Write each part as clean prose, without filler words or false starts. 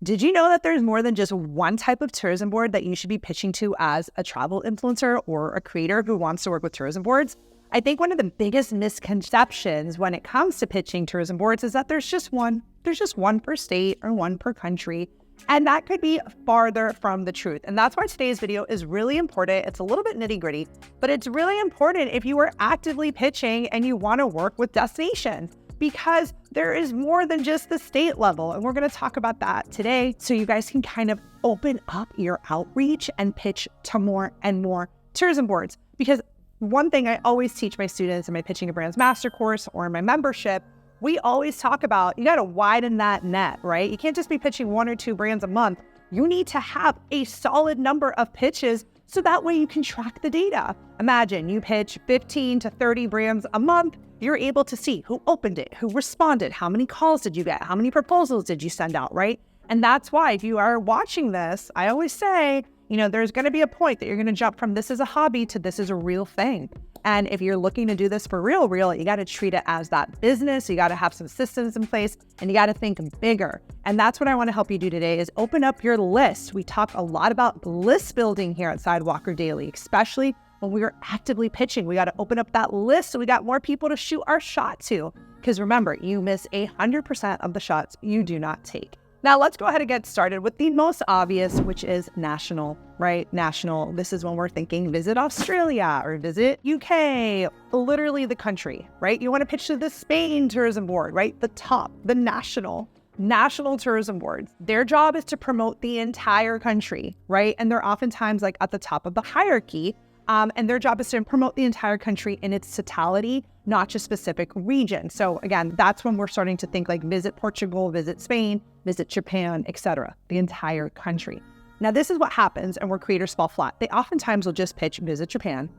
Did you know that there's more than just one type of tourism board that you should be pitching to as a travel influencer or a creator who wants to work with tourism boards? I think one of the biggest misconceptions when it comes to pitching tourism boards is that there's just one. There's just one per state or one per country. And that could be farther from the truth. And that's why today's video is really important. It's a little bit nitty-gritty, but it's really important if you are actively pitching and you want to work with destinations, because there is more than just the state level. And we're going to talk about that today so you guys can kind of open up your outreach and pitch to more and more tourism boards. Because one thing I always teach my students in my Pitching a Brands Master course or in my membership, we always talk about, you got to widen that net, right? You can't just be pitching 1 or 2 brands a month. You need to have a solid number of pitches so that way you can track the data. Imagine you pitch 15 to 30 brands a month. You're able to see who opened it, who responded, how many calls did you get, how many proposals did you send out, right? And that's why if you are watching this, I always say, there's going to be a point that you're going to jump from this is a hobby to this is a real thing. And if you're looking to do this for real, you got to treat it as that business. You got to have some systems in place and you got to think bigger. And that's what I want to help you do today is open up your list. We talk a lot about list building here at Sidewalker Daily, especially when we are actively pitching. We got to open up that list so we got more people to shoot our shot to. Because remember, you miss 100% of the shots you do not take. Now let's go ahead and get started with the most obvious, which is national, right? National. This is when we're thinking visit Australia or visit UK, literally the country, right? You want to pitch to the Spain tourism board, right? The top, the national tourism boards. Their job is to promote the entire country, right? And they're oftentimes like at the top of the hierarchy. And their job is to promote the entire country in its totality, not just specific region. So again, that's when we're starting to think like visit Portugal, visit Spain, visit Japan, etc. The entire country. Now, this is what happens and where creators fall flat. They oftentimes will just pitch visit Japan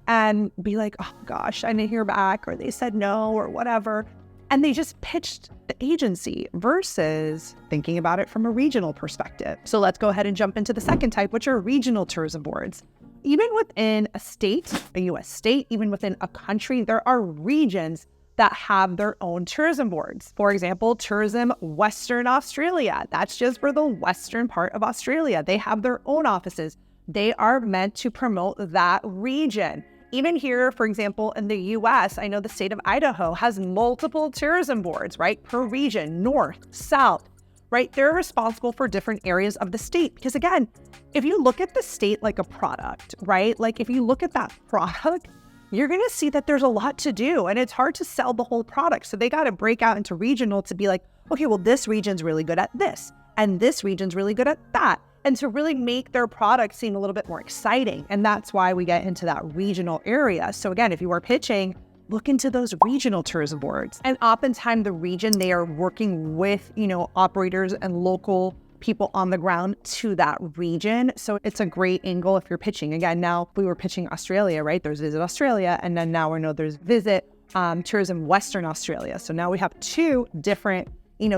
and be like, oh gosh, I didn't hear back, or they said no, or whatever. And they just pitched the agency versus thinking about it from a regional perspective. So let's go ahead and jump into the second type, which are regional tourism boards. Even within a state, a U.S. state, even within a country, there are regions that have their own tourism boards. For example, Tourism Western Australia. That's just for the western part of Australia. They have their own offices. They are meant to promote that region. Even here, for example, in the U.S., I know the state of Idaho has multiple tourism boards, right? Per region, north, south, right? They're responsible for different areas of the state. Because again, if you look at the state like a product, right? Like if you look at that product, you're going to see that there's a lot to do and it's hard to sell the whole product. So they got to break out into regional to be like, okay, well, this region's really good at this and this region's really good at that. And to really make their product seem a little bit more exciting. And that's why we get into that regional area. So again, if you are pitching, look into those regional tourism boards. And oftentimes the region, they are working with, operators and local people on the ground to that region. So it's a great angle if you're pitching. Again, now we were pitching Australia, right? There's Visit Australia. And then now we know there's Visit Tourism Western Australia. So now we have 2 different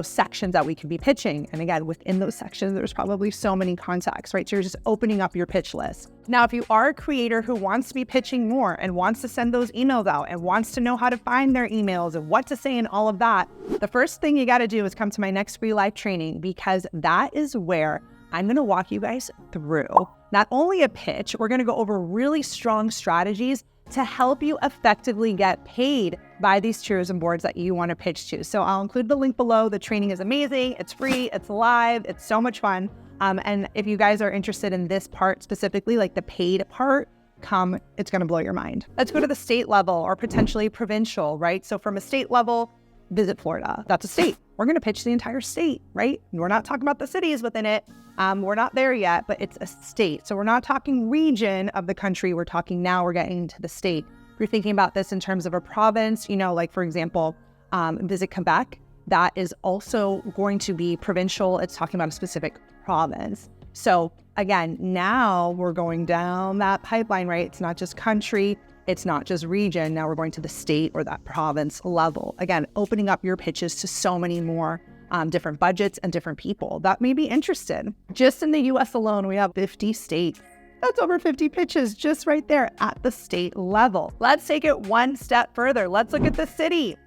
sections that we can be pitching. And again, within those sections, there's probably so many contacts, right? So you're just opening up your pitch list. Now, if you are a creator who wants to be pitching more and wants to send those emails out and wants to know how to find their emails and what to say and all of that, the first thing you got to do is come to my next free live training, because that is where I'm going to walk you guys through not only a pitch, we're going to go over really strong strategies to help you effectively get paid by these tourism boards that you want to pitch to. So I'll include the link below. The training is amazing. It's free. It's live. It's so much fun. And if you guys are interested in this part specifically, like the paid part, it's going to blow your mind. Let's go to the state level or potentially provincial, right? So from a state level, visit Florida. That's a state. We're going to pitch the entire state, right? We're not talking about the cities within it. We're not there yet, but it's a state. So we're not talking region of the country. We're getting into the state. If you're thinking about this in terms of a province, like for example, visit Quebec, that is also going to be provincial. It's talking about a specific province. So again, now we're going down that pipeline, right? It's not just country. It's not just region. Now we're going to the state or that province level. Again, opening up your pitches to so many more different budgets and different people that may be interested. Just in the US alone, we have 50 states. That's over 50 pitches just right there at the state level. Let's take it one step further. Let's look at the city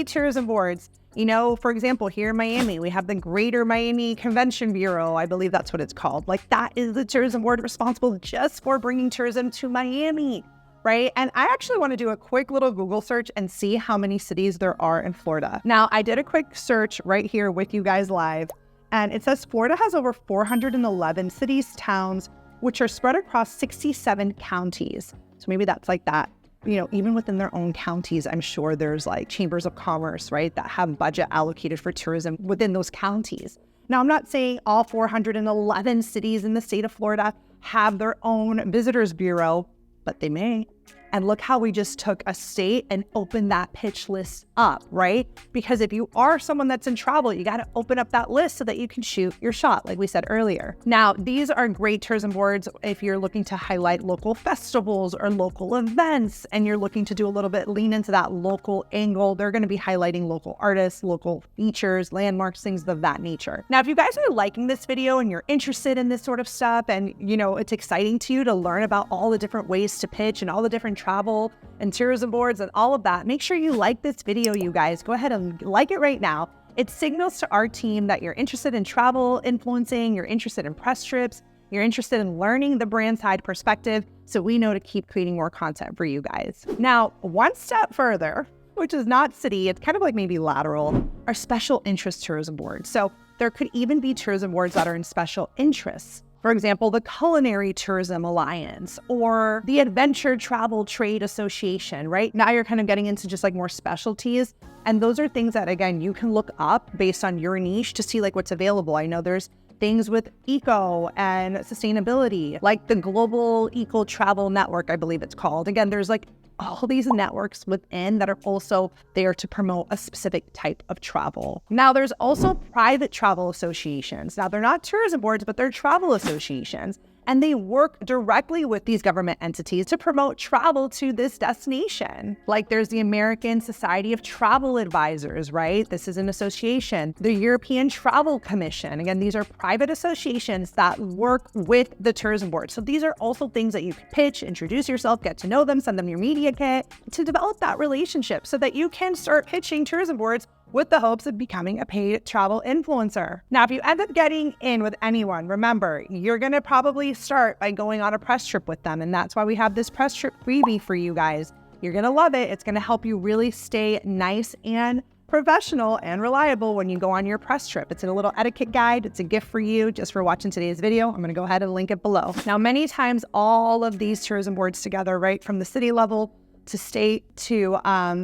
tourism boards. For example, here in Miami, we have the Greater Miami Convention Bureau. I believe that's what it's called. Like, that is the tourism board responsible just for bringing tourism to Miami, right? And I actually want to do a quick little Google search and see how many cities there are in Florida. Now, I did a quick search right here with you guys live, and it says Florida has over 411 cities, towns, which are spread across 67 counties. So maybe that's like that. Even within their own counties, I'm sure there's like chambers of commerce, right, that have budget allocated for tourism within those counties. Now, I'm not saying all 411 cities in the state of Florida have their own visitors bureau, but they may. And look how we just took a state and opened that pitch list up, right? Because if you are someone that's in travel, you got to open up that list so that you can shoot your shot, like we said earlier. Now, these are great tourism boards if you're looking to highlight local festivals or local events, and you're looking to do a little bit, lean into that local angle. They're going to be highlighting local artists, local features, landmarks, things of that nature. Now, if you guys are liking this video and you're interested in this sort of stuff, and it's exciting to you to learn about all the different ways to pitch and all the different travel and tourism boards and all of that, make sure you like this video, you guys. Go ahead and like it right now. It signals to our team that you're interested in travel influencing, you're interested in press trips, you're interested in learning the brand side perspective, so we know to keep creating more content for you guys. Now, one step further, which is not city, it's kind of like maybe lateral, are special interest tourism boards. So there could even be tourism boards that are in special interests. For example, the Culinary Tourism Alliance or the Adventure Travel Trade Association, right? Now you're kind of getting into just like more specialties. And those are things that, again, you can look up based on your niche to see like what's available. I know there's things with eco and sustainability, like the Global Eco Travel Network, I believe it's called. Again, there's like all these networks within that are also there to promote a specific type of travel. Now, there's also private travel associations. Now, they're not tourism boards, but they're travel associations. And they work directly with these government entities to promote travel to this destination. Like there's the American Society of Travel Advisors, right? This is an association. The European Travel Commission. Again, these are private associations that work with the tourism board. So these are also things that you can pitch, introduce yourself, get to know them, send them your media kit to develop that relationship so that you can start pitching tourism boards with the hopes of becoming a paid travel influencer. Now, if you end up getting in with anyone, remember, you're gonna probably start by going on a press trip with them. And that's why we have this press trip freebie for you guys. You're gonna love it. It's gonna help you really stay nice and professional and reliable when you go on your press trip. It's a little etiquette guide. It's a gift for you just for watching today's video. I'm gonna go ahead and link it below. Now, many times all of these tourism boards together, right, from the city level to state, to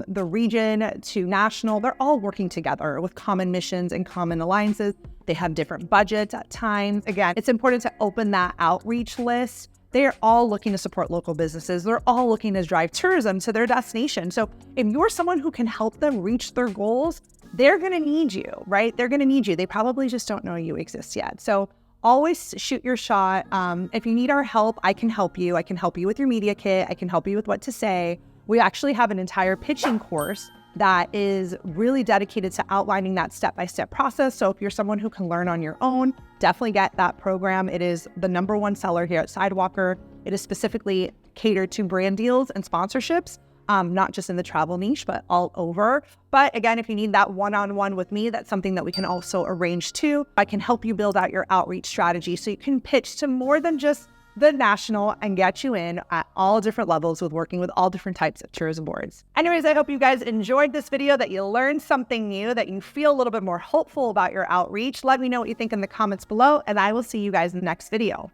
the region, to national, they're all working together with common missions and common alliances. They have different budgets at times. Again, it's important to open that outreach list. They're all looking to support local businesses. They're all looking to drive tourism to their destination. So if you're someone who can help them reach their goals, they're gonna need you, right? They're gonna need you. They probably just don't know you exist yet. So always shoot your shot. If you need our help, I can help you. I can help you with your media kit. I can help you with what to say. We actually have an entire pitching course that is really dedicated to outlining that step-by-step process. So if you're someone who can learn on your own, definitely get that program. It is the #1 seller here at Sidewalker. It is specifically catered to brand deals and sponsorships, not just in the travel niche, but all over. But again, if you need that one-on-one with me, that's something that we can also arrange too. I can help you build out your outreach strategy so you can pitch to more than just the national and get you in at all different levels with working with all different types of tourism boards. Anyways, I hope you guys enjoyed this video, that you learned something new, that you feel a little bit more hopeful about your outreach. Let me know what you think in the comments below, and I will see you guys in the next video.